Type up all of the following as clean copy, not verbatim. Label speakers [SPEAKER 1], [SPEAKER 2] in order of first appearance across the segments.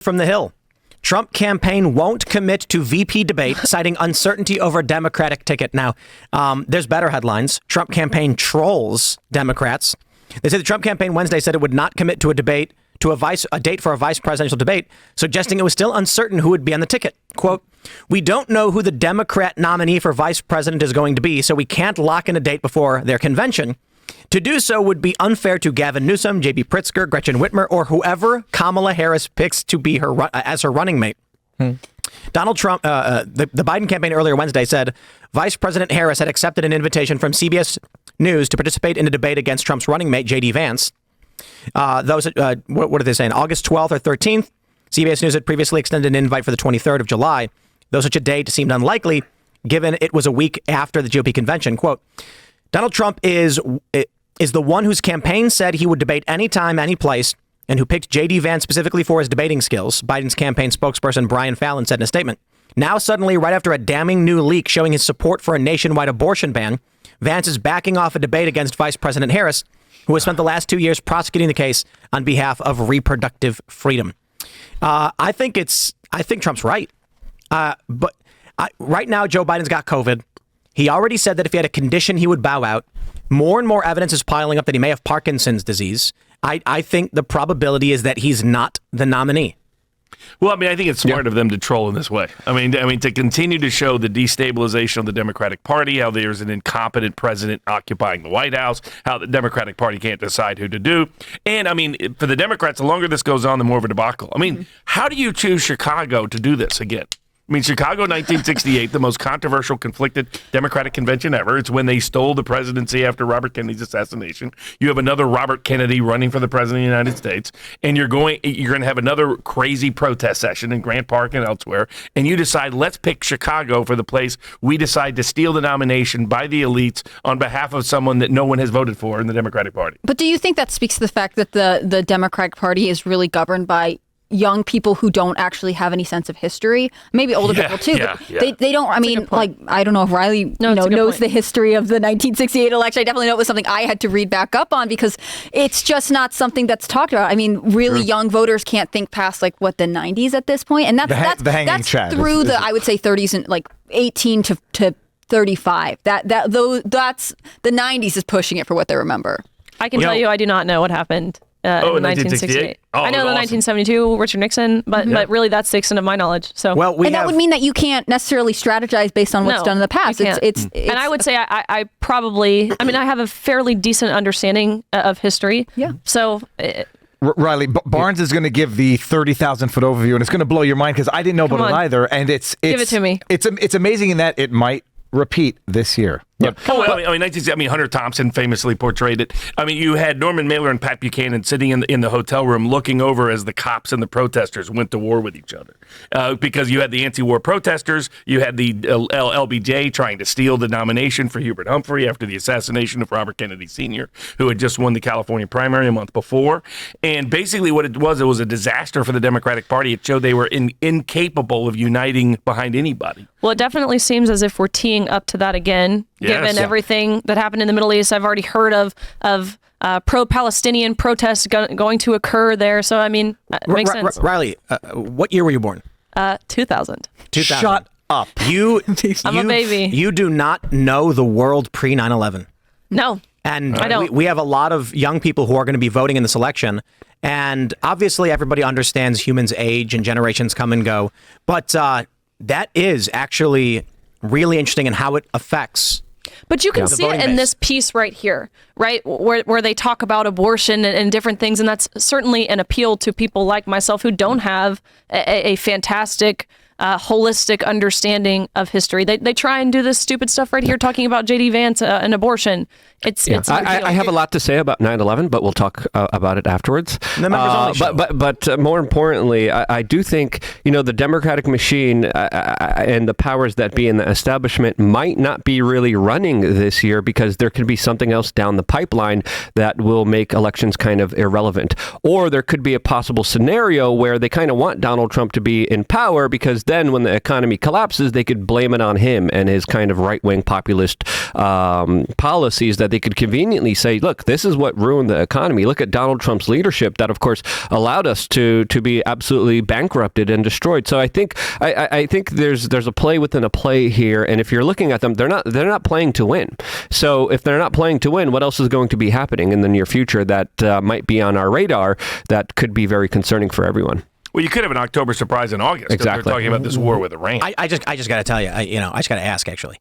[SPEAKER 1] From the Hill. Trump campaign won't commit to VP debate, citing uncertainty over Democratic ticket. Now, there's better headlines. Trump campaign trolls Democrats. They say the Trump campaign Wednesday said it would not commit to a debate, to a date for a vice presidential debate, suggesting it was still uncertain who would be on the ticket. Quote, "We don't know who the Democrat nominee for vice president is going to be, so we can't lock in a date before their convention. To do so would be unfair to Gavin Newsom, J.B. Pritzker, Gretchen Whitmer, or whoever Kamala Harris picks to be as her running mate." Donald Trump, the Biden campaign earlier Wednesday said Vice President Harris had accepted an invitation from CBS News to participate in a debate against Trump's running mate, J.D. Vance. What are they saying? August 12th or 13th? CBS News had previously extended an invite for the 23rd of July, though such a date seemed unlikely, given it was a week after the GOP convention. Quote, "Donald Trump is the one whose campaign said he would debate anytime, any place, and who picked J.D. Vance specifically for his debating skills," Biden's campaign spokesperson Brian Fallon said in a statement. Now, suddenly, right after a damning new leak showing his support for a nationwide abortion ban, Vance is backing off a debate against Vice President Harris, who has spent the last 2 years prosecuting the case on behalf of reproductive freedom. I think Trump's right. But right now, Joe Biden's got COVID. He already said that if he had a condition, he would bow out. More and more evidence is piling up that he may have Parkinson's disease. I think the probability is that he's not the nominee.
[SPEAKER 2] Well, I mean, I think it's smart of them to troll in this way. I mean, to continue to show the destabilization of the Democratic Party, how there's an incompetent president occupying the White House, how the Democratic Party can't decide who to do. And, I mean, for the Democrats, the longer this goes on, the more of a debacle. I mean, how do you choose Chicago to do this again? I mean, Chicago 1968, the most controversial, conflicted Democratic convention ever. It's when they stole the presidency after Robert Kennedy's assassination. You have another Robert Kennedy running for the president of the United States, and you're going to have another crazy protest session in Grant Park and elsewhere, and you decide, let's pick Chicago for the place we decide to steal the nomination by the elites on behalf of someone that no one has voted for in the Democratic Party.
[SPEAKER 3] But do you think that speaks to the fact that the Democratic Party is really governed by young people who don't actually have any sense of history, maybe older people too, but they don't, I mean, like, I don't know if Riley knows the history of the 1968 election. I definitely know it was something I had to read back up on because it's just not something that's talked about. I mean, really young voters can't think past like what the 90s at this point. And that's through the, I would say 30s and like 18 to 35. That's the 90s is pushing it for what they remember.
[SPEAKER 4] I can tell you I do not know what happened in 1968. I know the 1972 Richard Nixon, but really that's the extent of my knowledge. So
[SPEAKER 3] that would mean that you can't necessarily strategize based on what's done in the past. It's
[SPEAKER 4] and I would say I probably, I mean, I have a fairly decent understanding of history. Yeah. So.
[SPEAKER 5] Riley, Barnes is going to give the 30,000-foot overview, and it's going to blow your mind because I didn't know about it either. And it's
[SPEAKER 4] give it to me.
[SPEAKER 5] It's amazing in that it might repeat this year.
[SPEAKER 2] Yeah. Hunter Thompson famously portrayed it. I mean, you had Norman Mailer and Pat Buchanan sitting in the hotel room looking over as the cops and the protesters went to war with each other. Because you had the anti-war protesters, you had the LBJ trying to steal the nomination for Hubert Humphrey after the assassination of Robert Kennedy Sr., who had just won the California primary a month before. And basically what it was a disaster for the Democratic Party. It showed they were incapable of uniting behind anybody.
[SPEAKER 4] Well, it definitely seems as if we're teeing up to that again. Given everything that happened in the Middle East, I've already heard of pro-Palestinian protests going to occur there. So, I mean, it makes sense.
[SPEAKER 1] Riley, what year were you born?
[SPEAKER 4] 2000.
[SPEAKER 1] Shut up. I'm
[SPEAKER 4] a baby.
[SPEAKER 1] You do not know the world pre 9/11.
[SPEAKER 4] No.
[SPEAKER 1] And
[SPEAKER 4] I don't.
[SPEAKER 1] We have a lot of young people who are going to be voting in this election. And obviously, everybody understands humans age and generations come and go. But that is actually really interesting in how it affects.
[SPEAKER 4] But you can see it in this piece right here, right, where they talk about abortion and different things. And that's certainly an appeal to people like myself who don't have a fantastic, holistic understanding of history. They try and do this stupid stuff right here, talking about J.D. Vance and abortion.
[SPEAKER 6] I have a lot to say about 9/11, but we'll talk about it afterwards. But more importantly, I do think the Democratic machine and the powers that be in the establishment might not be really running this year because there could be something else down the pipeline that will make elections kind of irrelevant. Or there could be a possible scenario where they kind of want Donald Trump to be in power because then when the economy collapses, they could blame it on him and his kind of right-wing populist policies that they could conveniently say, look, this is what ruined the economy. Look at Donald Trump's leadership that, of course, allowed us to be absolutely bankrupted and destroyed. So I think there's a play within a play here, and if you're looking at them, they're not playing to win. So if they're not playing to win, what else is going to be happening in the near future that might be on our radar that could be very concerning for everyone?
[SPEAKER 2] Well, you could have an October surprise in August.
[SPEAKER 6] Exactly.
[SPEAKER 2] They're talking about this war with Iran.
[SPEAKER 1] I just got to tell you, I just got to ask, actually.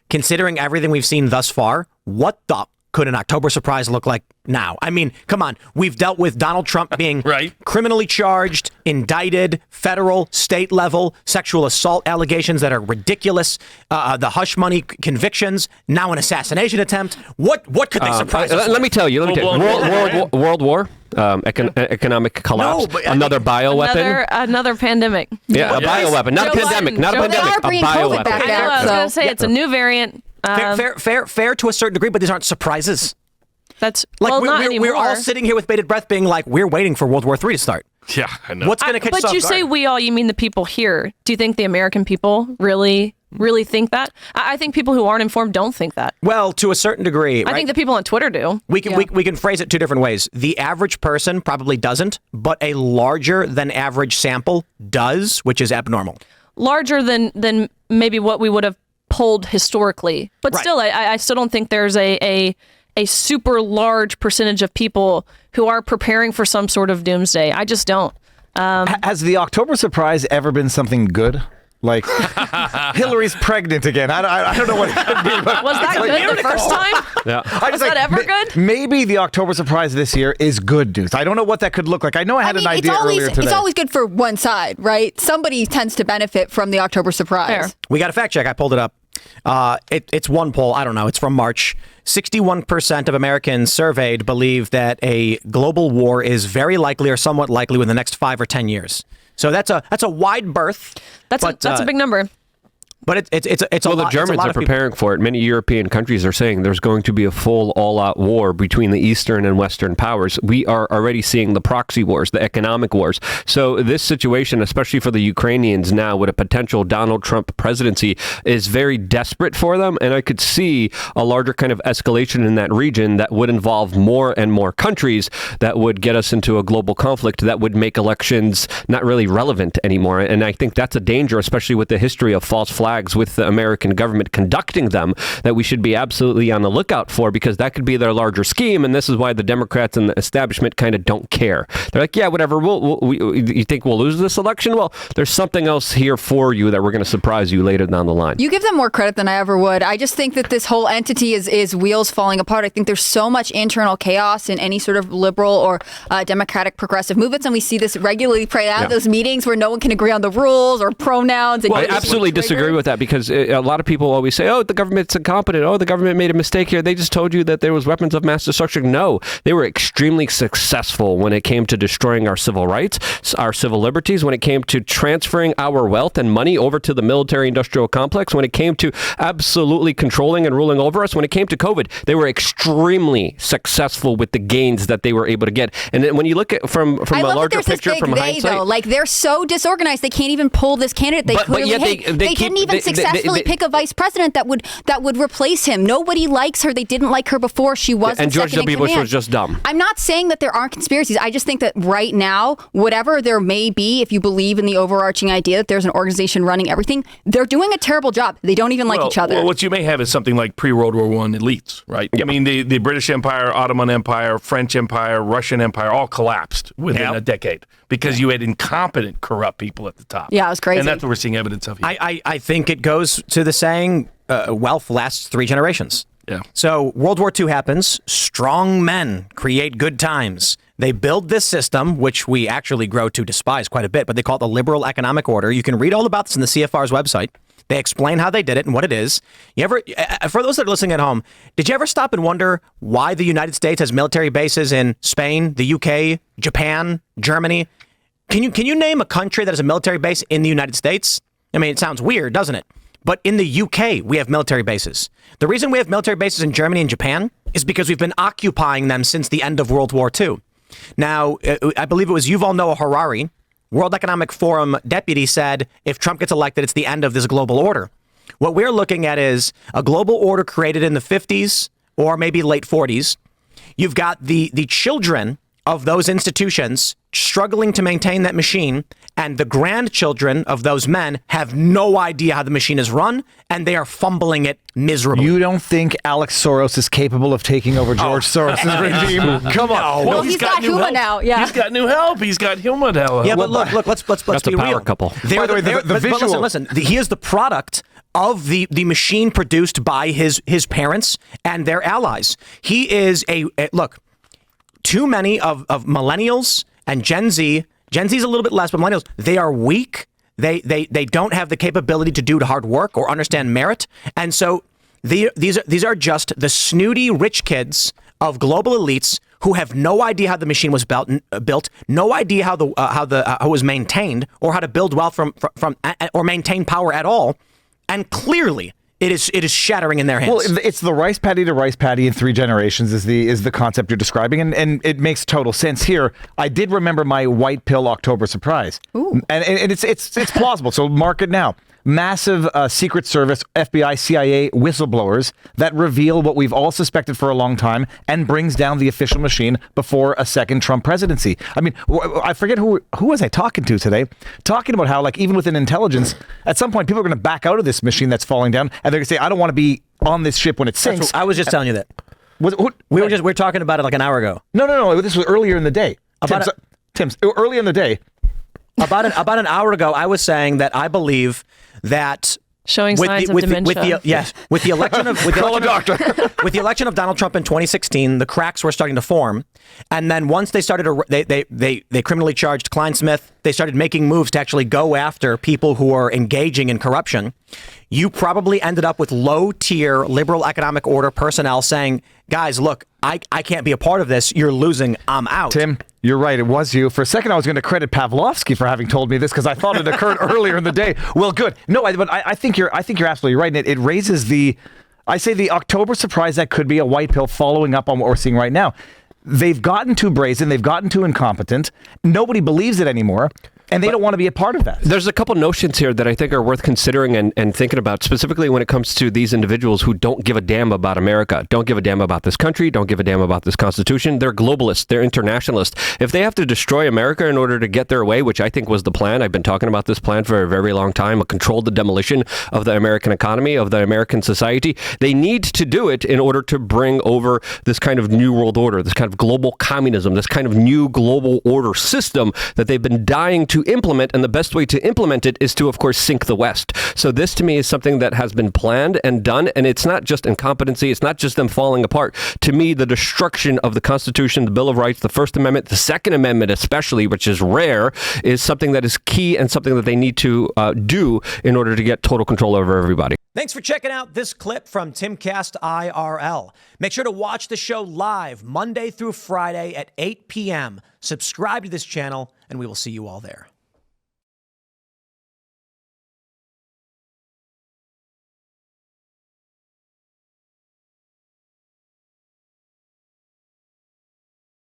[SPEAKER 1] Considering everything we've seen thus far, what the could an October surprise look like now? I mean, come on. We've dealt with Donald Trump being criminally charged, indicted, federal, state level, sexual assault allegations that are ridiculous, the hush money convictions, now an assassination attempt. What could they surprise us?
[SPEAKER 6] Let me tell you. World War. Economic collapse, another bioweapon,
[SPEAKER 4] another pandemic.
[SPEAKER 6] Yeah, a bioweapon, not a pandemic, not a pandemic, a bioweapon.
[SPEAKER 4] I was going to say it's a new variant.
[SPEAKER 1] Fair to a certain degree, but these aren't surprises.
[SPEAKER 4] That's
[SPEAKER 1] like
[SPEAKER 4] not anymore.
[SPEAKER 1] We're all sitting here with bated breath, being like, we're waiting for World War III to start.
[SPEAKER 2] Yeah, I know.
[SPEAKER 1] What's going to catch us off
[SPEAKER 4] guard? But you say we all, you mean the people here? Do you think the American people really think that? I think people who aren't informed don't think that.
[SPEAKER 1] Well, to a certain degree.
[SPEAKER 4] I think the people on Twitter do.
[SPEAKER 1] We can phrase it two different ways. The average person probably doesn't, but a larger than average sample does, which is abnormal.
[SPEAKER 4] Larger than maybe what we would have polled historically. But still, I still don't think there's a super large percentage of people who are preparing for some sort of doomsday. I just don't.
[SPEAKER 5] Has the October surprise ever been something good? Like, Hillary's pregnant again. I don't know what it could be. But
[SPEAKER 4] was that good the first time?
[SPEAKER 6] Yeah.
[SPEAKER 4] Was that ever good?
[SPEAKER 5] Maybe the October surprise this year is good news. I don't know what that could look like. I know I had an idea earlier today.
[SPEAKER 3] It's always good for one side, right? Somebody tends to benefit from the October surprise.
[SPEAKER 4] Fair.
[SPEAKER 1] We got a fact check. I pulled it up. It's one poll. I don't know. It's from March. 61% of Americans surveyed believe that a global war is very likely or somewhat likely within the next 5 or 10 years. So that's a wide berth.
[SPEAKER 4] That's a big number.
[SPEAKER 1] But it's
[SPEAKER 6] well, the Germans are preparing for it. Many European countries are saying there's going to be a full all-out war between the Eastern and Western powers. We are already seeing the proxy wars, the economic wars. So this situation, especially for the Ukrainians now with a potential Donald Trump presidency, is very desperate for them. And I could see a larger kind of escalation in that region that would involve more and more countries that would get us into a global conflict that would make elections not really relevant anymore. And I think that's a danger, especially with the history of false flags with the American government conducting them, that we should be absolutely on the lookout for, because that could be their larger scheme. And this is why the Democrats and the establishment kind of don't care. They're like, yeah, whatever. You think we'll lose this election? Well, there's something else here for you that we're going to surprise you later down the line.
[SPEAKER 3] You give them more credit than I ever would. I just think that this whole entity is wheels falling apart. I think there's so much internal chaos in any sort of liberal or democratic progressive movements. And we see this regularly played out in those meetings where no one can agree on the rules or pronouns. And
[SPEAKER 6] I absolutely disagree with that, because a lot of people always say, oh, the government's incompetent. Oh, the government made a mistake here. They just told you that there was weapons of mass destruction. No, they were extremely successful when it came to destroying our civil rights, our civil liberties, when it came to transferring our wealth and money over to the military-industrial complex, when it came to absolutely controlling and ruling over us, when it came to COVID. They were extremely successful with the gains that they were able to get. And then when you look at from a larger picture, from hindsight,
[SPEAKER 3] though. Like, they're so disorganized, they can't even pull this candidate they clearly hate. They didn't even successfully pick a vice president that would replace him. Nobody likes her. They didn't like her before. She wasn't.
[SPEAKER 6] And George W. Bush was just dumb.
[SPEAKER 3] I'm not saying that there aren't conspiracies. I just think that right now, whatever there may be, if you believe in the overarching idea that there's an organization running everything, they're doing a terrible job. They don't even like each other.
[SPEAKER 2] Well, what you may have is something like pre-World War I elites, right? Yeah. I mean, the British Empire, Ottoman Empire, French Empire, Russian Empire all collapsed within a decade because you had incompetent, corrupt people at the top.
[SPEAKER 3] Yeah, it was crazy.
[SPEAKER 2] And that's what we're seeing evidence of here.
[SPEAKER 1] I think it goes to the saying, wealth lasts 3 generations.
[SPEAKER 2] Yeah.
[SPEAKER 1] So World War II happens. Strong men create good times. They build this system, which we actually grow to despise quite a bit, but they call it the liberal economic order. You can read all about this in the CFR's website. They explain how they did it and what it is. For those that are listening at home, did you ever stop and wonder why the United States has military bases in Spain, the UK, Japan, Germany? Can you name a country that has a military base in the United States? I mean, it sounds weird, doesn't it? But in the UK, we have military bases. The reason we have military bases in Germany and Japan is because we've been occupying them since the end of World War II. Now, I believe it was Yuval Noah Harari World Economic Forum deputy said if Trump gets elected, it's the end of this global order. What we're looking at is a global order created in the 50s or maybe late 40s. You've got the children of those institutions struggling to maintain that machine, and the grandchildren of those men have no idea how the machine is run, and they are fumbling it miserably.
[SPEAKER 5] You don't think Alex Soros is capable of taking over George Soros' regime? Come on.
[SPEAKER 3] Well, he's got Huma now. Yeah,
[SPEAKER 2] he's got new help. He's got Huma now.
[SPEAKER 1] Yeah, but look. Let's
[SPEAKER 6] that's
[SPEAKER 1] be
[SPEAKER 6] a power
[SPEAKER 1] real.
[SPEAKER 6] Couple.
[SPEAKER 5] By the way, the visual.
[SPEAKER 1] But listen. He is the product of the machine produced by his parents and their allies. He is look. Too many of millennials and Gen Z. Gen Z is a little bit less, but millennials, they are weak. They don't have the capability to do hard work or understand merit, and so these are just the snooty rich kids of global elites who have no idea how the machine was built, no idea how it was maintained, or how to build wealth from or maintain power at all, and clearly. It is shattering in their hands.
[SPEAKER 5] Well, it's the rice paddy to rice paddy in 3 generations is the concept you're describing, and it makes total sense here. I did remember my white pill October surprise, and it's plausible. So mark it now. Massive Secret Service, FBI, CIA whistleblowers that reveal what we've all suspected for a long time and brings down the official machine before a second Trump presidency. I mean, I forget who was I talking to today, talking about how, like, even within intelligence, at some point people are going to back out of this machine that's falling down, and they're going to say, I don't want to be on this ship when it sinks.
[SPEAKER 1] I was just telling you that. We were talking about it like an hour ago.
[SPEAKER 5] No. This was earlier in the day. Tim's early in the day.
[SPEAKER 1] About an hour ago, I was saying that I believe that
[SPEAKER 4] showing signs of dementia.
[SPEAKER 1] With the election of with the election of Donald Trump in 2016, the cracks were starting to form, and then once they started they criminally charged Klein-Smith, they started making moves to actually go after people who are engaging in corruption. You probably ended up with low-tier liberal economic order personnel saying, guys, look, I can't be a part of this. You're losing. I'm out.
[SPEAKER 5] Tim, you're right. It was you. For a second, I was going to credit Pavlovsky for having told me this because I thought it occurred earlier in the day. Well, good. No, but I think you're absolutely right. And it raises the October surprise that could be a white pill following up on what we're seeing right now. They've gotten too brazen. They've gotten too incompetent. Nobody believes it anymore. And they don't want to be a part of that.
[SPEAKER 6] There's a couple notions here that I think are worth considering and thinking about, specifically when it comes to these individuals who don't give a damn about America, don't give a damn about this country, don't give a damn about this Constitution. They're globalists. They're internationalists. If they have to destroy America in order to get their way, which I think was the plan, I've been talking about this plan for a very long time, a controlled demolition of the American economy, of the American society, they need to do it in order to bring over this kind of new world order, this kind of global communism, this kind of new global order system that they've been dying to implement, and the best way to implement it is to, of course, sink the West. So this, to me, is something that has been planned and done, and it's not just incompetency, it's not just them falling apart. To me, the destruction of the Constitution, the Bill of Rights, the First Amendment, the Second Amendment especially, which is rare, is something that is key and something that they need to do in order to get total control over everybody.
[SPEAKER 1] Thanks for checking out this clip from Timcast IRL. Make sure to watch the show live Monday through Friday at 8 p.m. Subscribe to this channel, and we will see you all there.